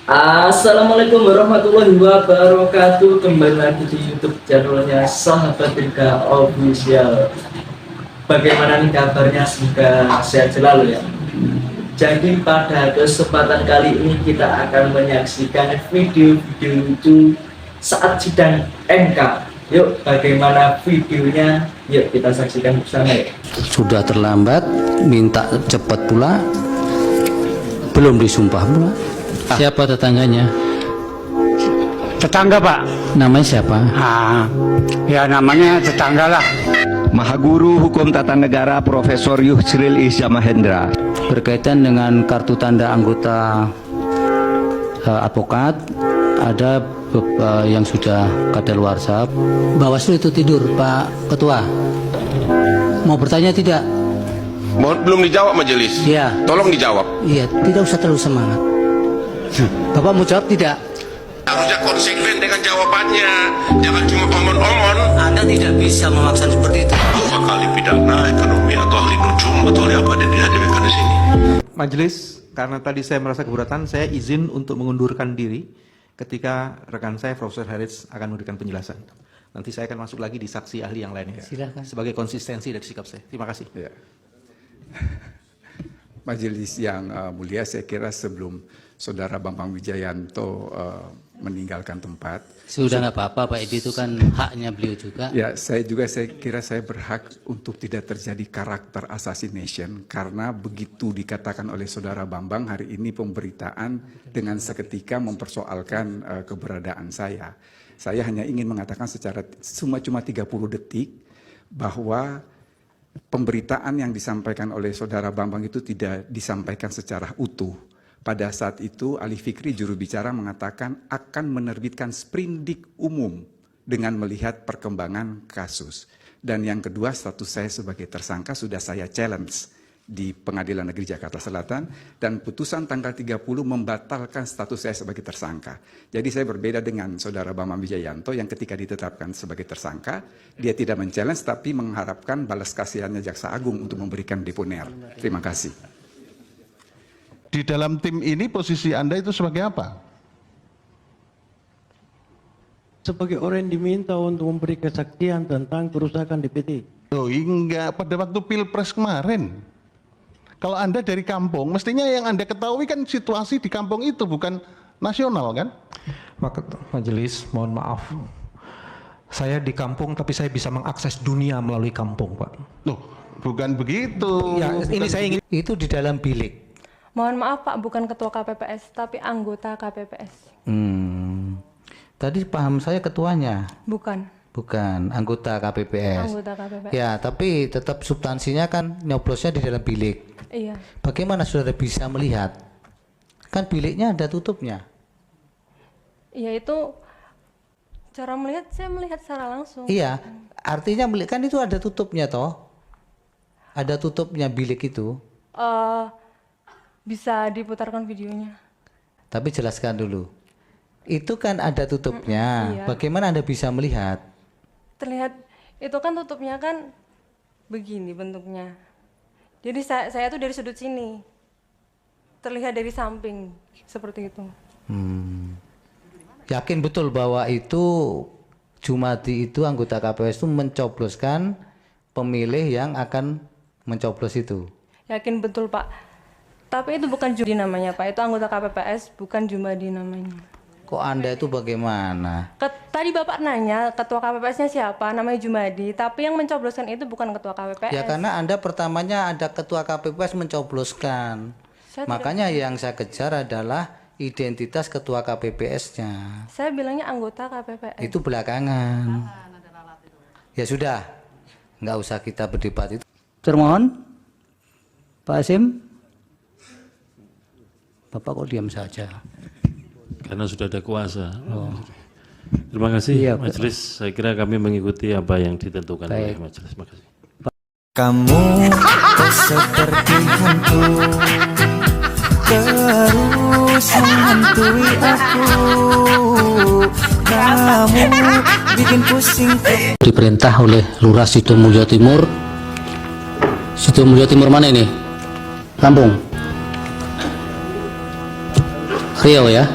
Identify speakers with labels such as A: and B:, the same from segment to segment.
A: Assalamualaikum warahmatullahi wabarakatuh. Kembali lagi di YouTube channelnya Sahabat Tirga Official. Bagaimana nih kabarnya? Semoga sehat selalu ya. Jadi pada kesempatan kali ini kita akan menyaksikan video-video lucu saat sidang MK. Yuk, bagaimana videonya? Yuk kita saksikan bersama ya.
B: Sudah terlambat, minta cepat pula, belum disumpah pula. Siapa tetangganya?
C: Tetangga, Pak.
B: Namanya siapa?
C: Ya namanya tetangga lah.
D: Mahaguru Hukum Tata Negara Profesor Yusril Iza Mahendra.
B: Berkaitan dengan kartu tanda anggota advokat, ada yang sudah kadaluarsa. Bawaslu itu tidur, Pak Ketua. Mau bertanya tidak?
E: Belum dijawab majelis.
B: Iya.
E: Tolong dijawab.
B: Iya, tidak usah terlalu semangat. Bapak mau jawab tidak?
E: Harusnya konsekuen dengan jawabannya. Jangan cuma omon-omon.
B: Anda tidak bisa memaksa seperti itu.
E: Dua kali pidana ekonomi atau ahli nujum atau ahli apa dan dihadirkan di sini.
F: Majelis, karena tadi saya merasa keberatan, saya izin untuk mengundurkan diri ketika rekan saya Profesor Harits akan memberikan penjelasan. Nanti saya akan masuk lagi di saksi ahli yang lainnya.
B: Silakan.
F: Sebagai konsistensi dari sikap saya. Terima kasih.
G: Ya. Majelis yang mulia, saya kira sebelum Saudara Bambang Wijayanto meninggalkan tempat.
B: Sudah nggak apa-apa, Pak Edi, itu kan haknya beliau juga.
G: Ya, saya kira saya berhak untuk tidak terjadi karakter assassination karena begitu dikatakan oleh Saudara Bambang hari ini pemberitaan dengan seketika mempersoalkan keberadaan saya. Saya hanya ingin mengatakan secara cuma 30 detik bahwa pemberitaan yang disampaikan oleh Saudara Bambang itu tidak disampaikan secara utuh. Pada saat itu Ali Fikri juru bicara mengatakan akan menerbitkan sprindik umum dengan melihat perkembangan kasus. Dan yang kedua, status saya sebagai tersangka sudah saya challenge di Pengadilan Negeri Jakarta Selatan dan putusan tanggal 30 membatalkan status saya sebagai tersangka. Jadi saya berbeda dengan Saudara Bambang Wijayanto yang ketika ditetapkan sebagai tersangka, dia tidak men-challenge tapi mengharapkan balas kasihannya Jaksa Agung untuk memberikan deponer. Terima kasih.
H: Di dalam tim ini posisi Anda itu sebagai apa?
I: Sebagai orang yang diminta untuk memberi kesaksian tentang kerusakan DPT.
H: Oh enggak, pada waktu Pilpres kemarin. Kalau Anda dari kampung, mestinya yang Anda ketahui kan situasi di kampung itu, bukan nasional kan?
J: Majelis, mohon maaf. Saya di kampung tapi saya bisa mengakses dunia melalui kampung, Pak.
H: Loh, bukan begitu.
J: Ya, ini saya ingin.
B: Itu di dalam bilik.
K: Mohon maaf Pak, bukan ketua KPPS, tapi anggota KPPS.
B: Tadi paham saya ketuanya.
K: Bukan.
B: Bukan, anggota KPPS.
K: Anggota KPPS.
B: Ya, tapi tetap substansinya kan nyoblosnya di dalam bilik.
K: Iya.
B: Bagaimana saudara bisa melihat? Kan biliknya ada tutupnya.
K: Iya, itu cara melihat, saya melihat secara langsung.
B: Iya, artinya kan itu ada tutupnya toh. Ada tutupnya bilik itu.
K: Bisa diputarkan videonya.
B: Tapi jelaskan dulu. Itu kan ada tutupnya.
K: Iya.
B: Bagaimana Anda bisa melihat?
K: Terlihat, itu kan tutupnya kan begini bentuknya. Jadi saya tuh dari sudut sini. Terlihat dari samping, seperti itu.
B: Yakin betul bahwa itu Jumadi itu anggota KPPS itu mencobloskan pemilih yang akan mencoblos itu?
K: Yakin betul Pak. Tapi itu bukan Jumadi namanya Pak, itu anggota KPPS, bukan Jumadi namanya.
B: Kok Anda itu bagaimana?
K: Tadi Bapak nanya ketua KPPS-nya siapa, namanya Jumadi, tapi yang mencoblosan itu bukan ketua KPPS.
B: Ya karena Anda pertamanya ada ketua KPPS mencobloskan. Makanya yang saya kejar adalah identitas ketua KPPS-nya.
K: Saya bilangnya anggota KPPS.
B: Itu belakangan. Ya sudah, nggak usah kita berdebat itu. Termohon, Pak Hasim. Bapak kok diam saja?
L: Karena sudah ada kuasa. Terima kasih
B: Iya,
L: majelis. Saya kira kami mengikuti apa yang ditentukan oleh majelis. Terima kasih.
M: Kamu seperti hantu terus menghantui aku. Kamu bikin pusing.
B: Diperintah oleh Lurah Sidomulyo Timur. Sidomulyo Timur mana ini? Lampung. Riau ya.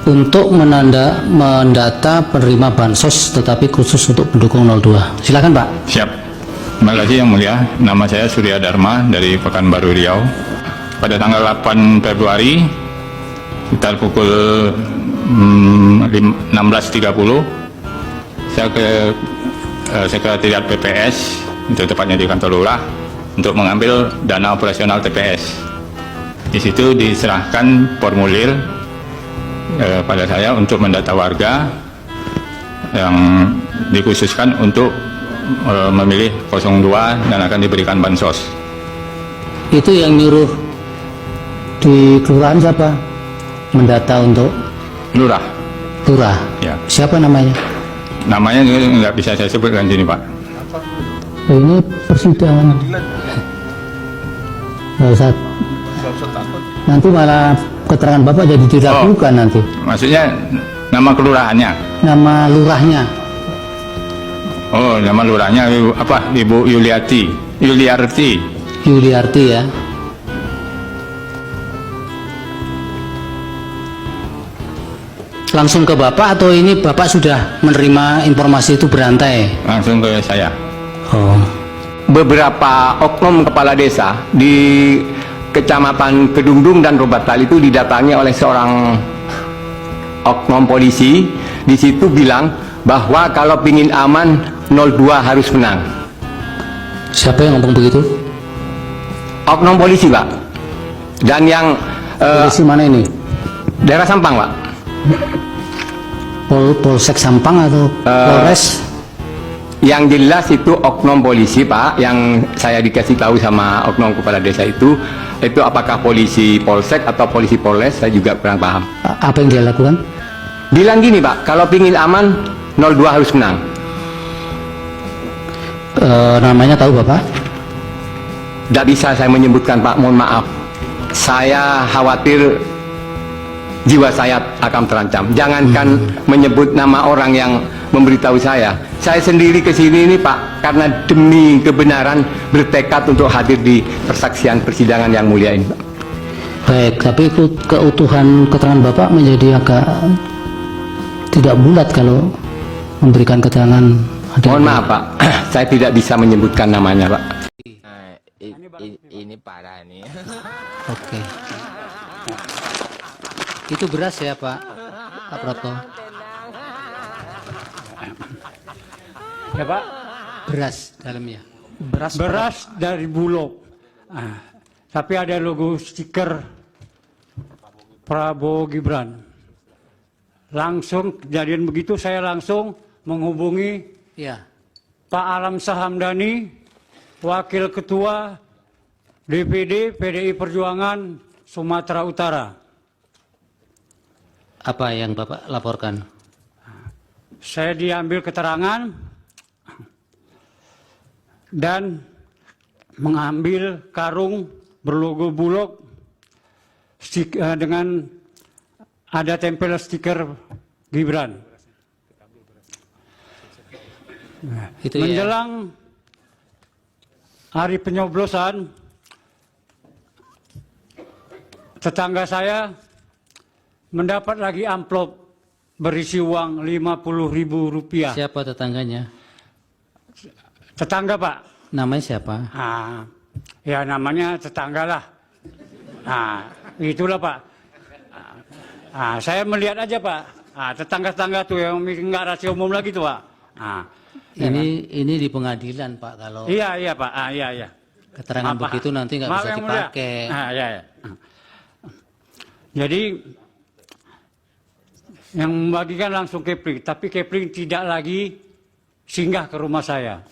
B: untuk mendata penerima bansos tetapi khusus untuk pendukung 02. Silakan Pak.
N: Siap. Terima kasih Yang Mulia. Nama saya Surya Dharma dari Pekanbaru Riau. Pada tanggal 8 Februari sekitar pukul 16.30 saya ke Sekretariat PPS, itu tepatnya di kantor lurah, untuk mengambil dana operasional TPS. Di situ diserahkan formulir pada saya untuk mendata warga yang dikhususkan untuk memilih 02 dan akan diberikan bansos.
B: Itu yang nyuruh di kelurahan siapa? Mendata untuk
N: lurah.
B: Lurah.
N: Ya.
B: Siapa namanya?
N: Namanya nggak bisa saya sebutkan sini Pak.
B: Ini persidangan. Nggak usah. Nanti malah keterangan Bapak jadi diragukan nanti.
N: Maksudnya nama kelurahannya?
B: Nama lurahnya.
N: Oh, nama lurahnya apa? Ibu Yuliarti.
B: Yuliarti ya. Langsung ke Bapak atau ini Bapak sudah menerima informasi itu berantai?
N: Langsung ke saya.
B: Oh.
D: Beberapa oknum kepala desa di Kecamatan Kedungdung dan Robatal itu didatangi oleh seorang oknum polisi. Di situ bilang bahwa kalau pingin aman 02 harus menang.
B: Siapa yang ngomong begitu?
D: Oknum polisi Pak. Dan yang
B: polisi mana ini?
D: Daerah Sampang Pak.
B: Polsek Sampang atau Polres?
D: Yang jelas itu oknum polisi Pak, yang saya dikasih tahu sama oknum kepala desa itu apakah polisi Polsek atau polisi Polres, saya juga kurang paham.
B: Apa yang dia lakukan?
D: Bilang gini Pak, kalau pingin aman 02 harus menang.
B: Namanya tahu Bapak?
D: Tidak bisa saya menyebutkan Pak, mohon maaf. Saya khawatir jiwa saya akan terancam. Jangankan menyebut nama orang yang memberitahu saya. Saya sendiri ke sini ini Pak, karena demi kebenaran bertekad untuk hadir di persaksian persidangan yang mulia ini Pak.
B: Baik, tapi keutuhan keterangan Bapak menjadi agak tidak bulat kalau memberikan keterangan.
D: Mohon maaf Pak, saya tidak bisa menyebutkan namanya Pak.
O: Ini parah nih.
B: Oke. Itu beras ya Pak Prapto?
C: Ya Pak?
B: Beras dalamnya.
C: Beras dari Bulog. Tapi ada logo stiker Prabowo Gibran. Langsung kejadian begitu saya langsung menghubungi
B: ya.
C: Pak Alam Sahamdani, Wakil Ketua DPD PDI Perjuangan Sumatera Utara.
B: Apa yang Bapak laporkan?
C: Saya diambil keterangan dan mengambil karung berlogo Bulog dengan ada tempel stiker Gibran.
B: Itu
C: menjelang hari penyoblosan, tetangga saya mendapat lagi amplop berisi uang Rp50.000.
B: Siapa tetangganya?
C: Tetangga Pak.
B: Namanya siapa?
C: Ya namanya tetangga lah. Itulah Pak. Saya melihat aja Pak. Tetangga-tetangga tuh yang nggak rahasia umum lagi tuh Pak.
B: Ini di pengadilan Pak kalau.
C: Iya Pak. Iya.
B: Keterangan begitu nanti nggak bisa dipakai.
C: Iya. Jadi yang membagikan langsung Kepling, tapi Kepling tidak lagi singgah ke rumah saya.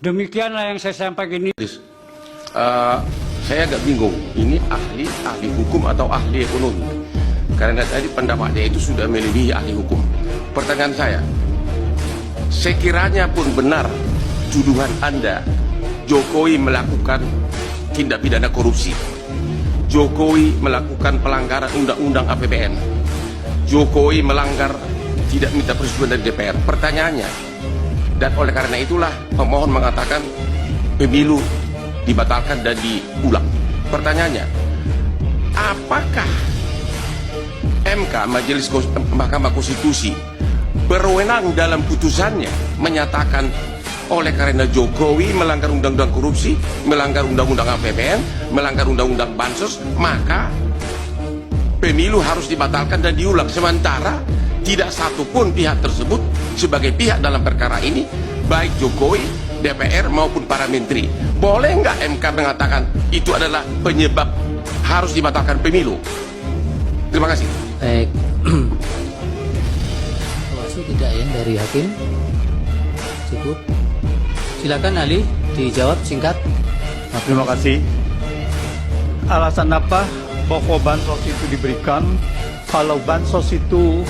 C: Demikianlah yang saya sampaikan ini.
P: Saya agak bingung, ini ahli hukum atau ahli ekonomi? Karena tadi pendapatnya itu sudah melebihi ahli hukum. Pertanyaan saya, sekiranya pun benar tuduhan Anda, Jokowi melakukan tindak pidana korupsi, Jokowi melakukan pelanggaran undang-undang APBN, Jokowi melanggar tidak minta persetujuan dari DPR. Pertanyaannya, dan oleh karena itulah pemohon mengatakan pemilu dibatalkan dan diulang. Pertanyaannya, apakah MK, Mahkamah Konstitusi, berwenang dalam putusannya menyatakan oleh karena Jokowi melanggar undang-undang korupsi, melanggar undang-undang APBN, melanggar undang-undang bansos, maka pemilu harus dibatalkan dan diulang. Sementara tidak satupun pihak tersebut sebagai pihak dalam perkara ini, baik Jokowi, DPR maupun para menteri. Boleh nggak MK mengatakan itu adalah penyebab harus dibatalkan pemilu? Terima kasih.
B: Baik. Evaluasi tidak ya dari hakim? Cukup. Silakan ahli dijawab singkat.
C: Terima kasih. Alasan apa bahwa bansos itu diberikan? Kalau bansos itu,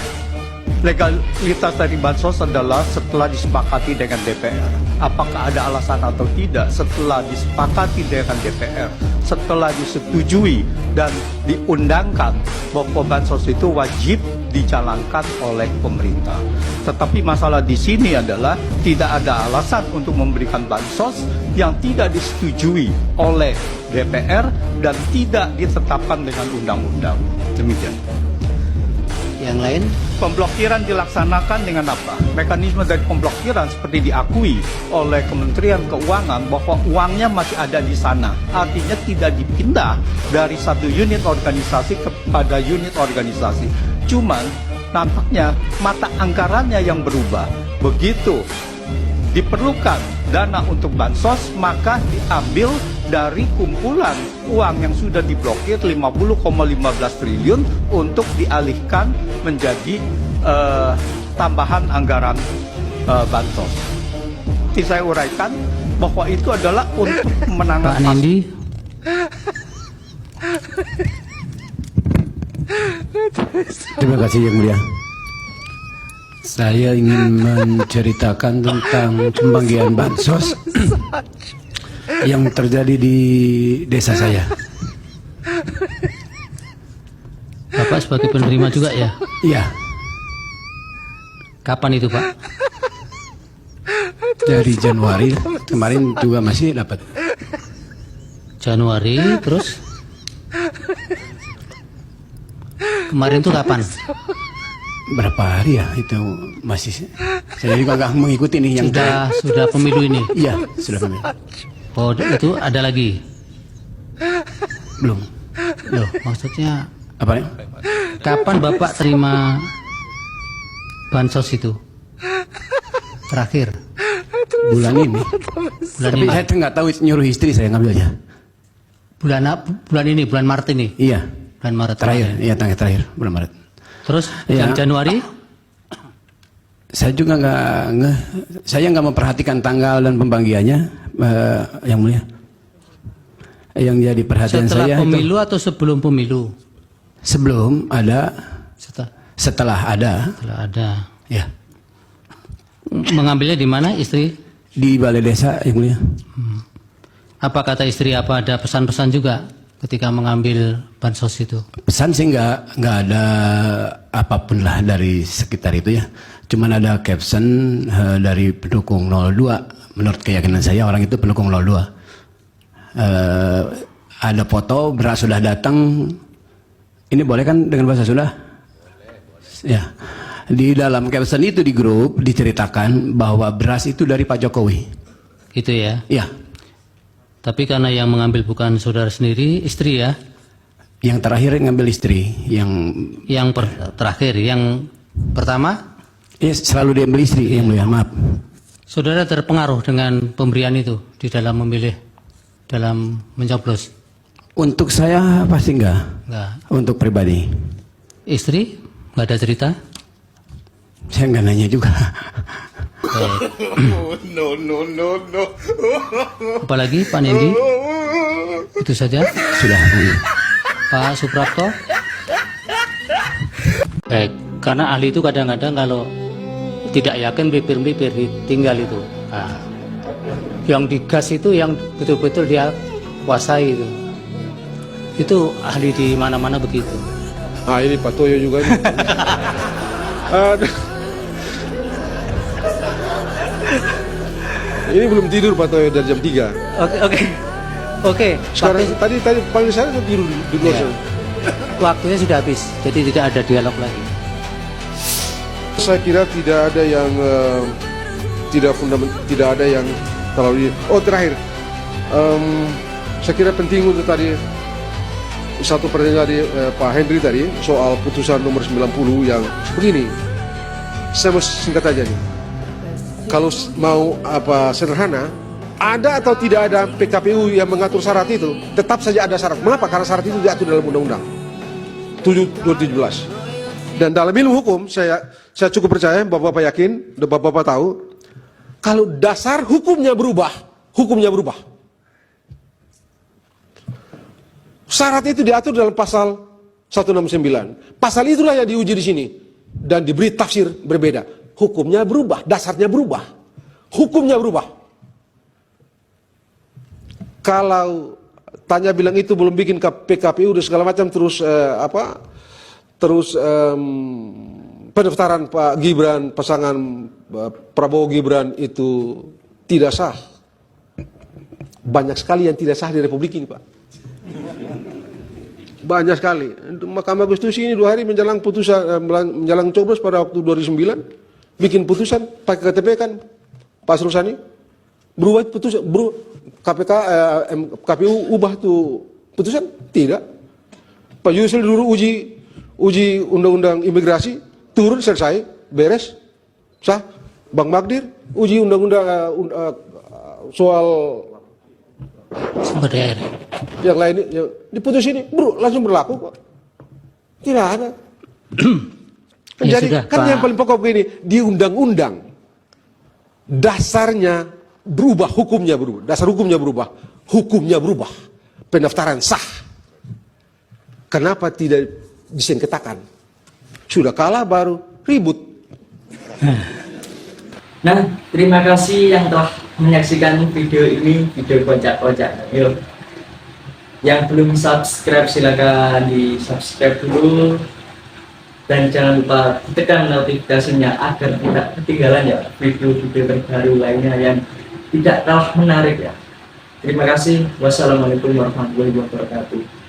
C: legalitas dari bansos adalah setelah disepakati dengan DPR. Apakah ada alasan atau tidak? Setelah disepakati dengan DPR, setelah disetujui dan diundangkan bahwa bansos itu wajib dijalankan oleh pemerintah. Tetapi masalah di sini adalah tidak ada alasan untuk memberikan bansos yang tidak disetujui oleh DPR dan tidak ditetapkan dengan undang-undang. Demikian.
B: Yang lain?
C: Pemblokiran dilaksanakan dengan apa? Mekanisme dari pemblokiran seperti diakui oleh Kementerian Keuangan bahwa uangnya masih ada di sana. Artinya tidak dipindah dari satu unit organisasi kepada unit organisasi. Cuman nampaknya mata anggarannya yang berubah. Begitu diperlukan dana untuk bansos, maka diambil dari kumpulan uang yang sudah diblokir 50,15 triliun untuk dialihkan menjadi tambahan anggaran bansos. Jadi saya uraikan bahwa itu adalah untuk menangani.
B: Pak Nindi.
O: Terima kasih Yang Mulia. Saya ingin menceritakan tentang pembagian bansos yang terjadi di desa saya.
B: Bapak sebagai penerima juga ya?
O: Iya.
B: Kapan itu Pak?
O: Dari Januari, kemarin juga masih dapat.
B: Januari, terus? Kemarin itu kapan?
O: Berapa hari ya itu masih. Saya juga nggak mengikuti nih yang
B: sudah pemilu ini.
O: Iya, sudah pemilu.
B: Oh, itu ada lagi?
O: Belum.
B: Loh, maksudnya
O: apa ya?
B: Kapan Bapak terima bansos itu? Terakhir?
O: Bulan ini. Tapi saya nggak tahu, nyuruh istri saya ngambilnya.
B: Bulan ini, bulan Maret ini?
O: Iya.
B: Bulan Maret
O: terakhir. Iya, terakhir bulan Maret.
B: Terus
O: ya.
B: yang Januari?
O: Saya juga saya nggak memperhatikan tanggal dan pembagiannya, Yang Mulia. Yang jadi perhatian
B: setelah
O: saya
B: pemilu
O: itu,
B: atau sebelum pemilu?
O: Sebelum ada. Setelah ada.
B: Setelah ada.
O: Ya.
B: Mengambilnya di mana istri?
O: Di balai desa, Yang Mulia.
B: Apa kata istri? Apa ada pesan-pesan juga ketika mengambil bansos itu?
O: Pesan sih nggak ada apapun lah dari sekitar itu ya. Cuman ada caption dari pendukung 02. Menurut keyakinan saya orang itu pendukung 02. Ada foto beras sudah datang. Ini boleh kan dengan bahasa Sunda? Ya. Di dalam caption itu di grup diceritakan bahwa beras itu dari Pak Jokowi.
B: Itu ya?
O: Iya.
B: Tapi karena yang mengambil bukan saudara sendiri, istri ya?
O: Yang terakhir ngambil istri. Yang
B: terakhir, yang pertama?
O: Ya, selalu diambil istri, Yang Mulia, maaf.
B: Saudara terpengaruh dengan pemberian itu di dalam memilih, dalam mencoblos?
O: Untuk saya pasti enggak. Untuk pribadi.
B: Istri? Nggak ada cerita?
O: Saya nggak nanya juga.
E: No.
B: Apalagi Pak Nendi? Itu saja?
O: Sudah.
B: Pak Suprapto? Karena ahli itu kadang-kadang kalau tidak yakin bibir-bibir ditinggal itu. Nah, yang digas itu yang betul-betul dia kuasai itu. Itu ahli di mana-mana begitu.
Q: Ah, ini Pak Toyo juga ini. Ini belum tidur Pak Toyo dari jam 3.
B: Oke.
Q: Sekarang tadi panggil saya tidur di luar sana.
B: waktunya sudah habis, jadi tidak ada dialog lagi.
Q: Saya kira tidak ada yang tidak ada yang terlalu. Oh terakhir, saya kira penting untuk tadi satu pertanyaan dari Pak Henry tadi soal putusan nomor 90 yang begini. Saya mau singkat aja nih. Kalau mau sederhana, ada atau tidak ada PKPU yang mengatur syarat itu, tetap saja ada syarat. Mengapa? Karena syarat itu diatur dalam Undang-Undang 7/2017. Dan dalam ilmu hukum, saya cukup percaya, Bapak-Bapak yakin, Bapak-Bapak tahu, kalau dasar hukumnya berubah, hukumnya berubah. Syarat itu diatur dalam pasal 169. Pasal itulah yang diuji di sini dan diberi tafsir berbeda. Hukumnya berubah, dasarnya berubah. Hukumnya berubah. Kalau tanya bilang itu belum bikin PKPU dan segala macam terus pendaftaran Pak Gibran, pasangan Prabowo Gibran itu tidak sah. Banyak sekali yang tidak sah di Republik ini, Pak. Banyak sekali. Mahkamah Konstitusi ini 2 hari menjelang putusan, menjelang coblos pada waktu 2009, bikin putusan pakai KTP kan, Pak Rusani, berubah putusan, KPU ubah tuh putusan? Tidak. Pak Yusril dulu uji undang-undang imigrasi, turun selesai, beres, sah. Bang Magdir uji undang-undang soal
B: sumber daya
Q: yang lain, yang diputus ini langsung berlaku kok. Tidak ada.
B: Ya
Q: Jadi
B: sudah,
Q: kan
B: Pak.
Q: yang paling pokok begini, di undang-undang dasarnya berubah, hukumnya berubah, dasar hukumnya berubah, hukumnya berubah, pendaftaran sah. Kenapa tidak disengketakan? Sudah kalah baru ribut.
A: Nah, terima kasih yang telah menyaksikan video ini, video kocak-kocak. Yuk, yang belum subscribe silakan di subscribe dulu, dan jangan lupa tekan notifikasinya agar tidak ketinggalan ya video-video terbaru lainnya yang tidak kalah menarik ya. Terima kasih. Wassalamualaikum warahmatullahi wabarakatuh.